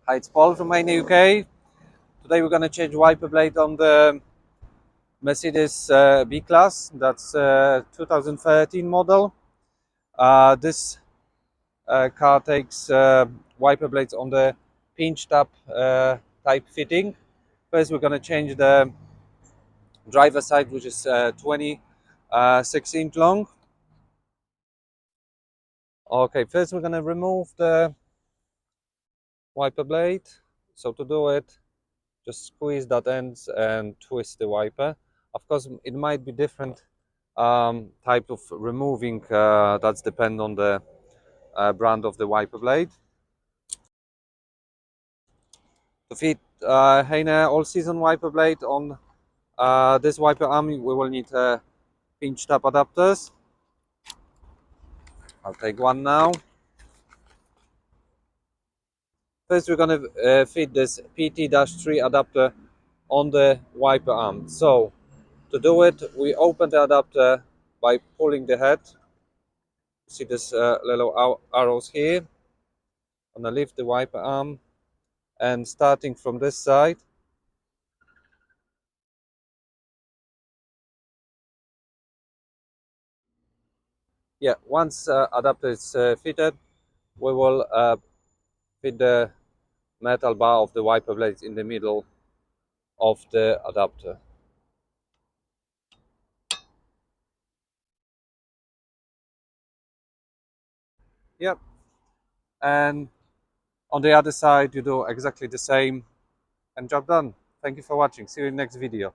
Hi, it's Paul from HEYNER UK. Today we're going to change wiper blade on the Mercedes B-Class. That's 2013 model. This car takes wiper blades on the pinched up type fitting. First we're going to change the driver side, which is 26-inch long. Okay, first we're going to remove the wiper blade. So to do it, just squeeze that end and twist the wiper. Of course, it might be different type of removing. That's depend on the brand of the wiper blade. To fit HEYNER all-season wiper blade on this wiper arm, we will need pinched up adapters. I'll take one now. First, we're going to fit this PT-3 adapter on the wiper arm. So to do it, we open the adapter by pulling the head. See this little arrows here. I'm gonna lift the wiper arm, and starting from this side, yeah, once adapter is fitted, we will fit the metal bar of the wiper blades in the middle of the adapter. Yep, and on the other side you do exactly the same, and job done. Thank you for watching. See you in the next video.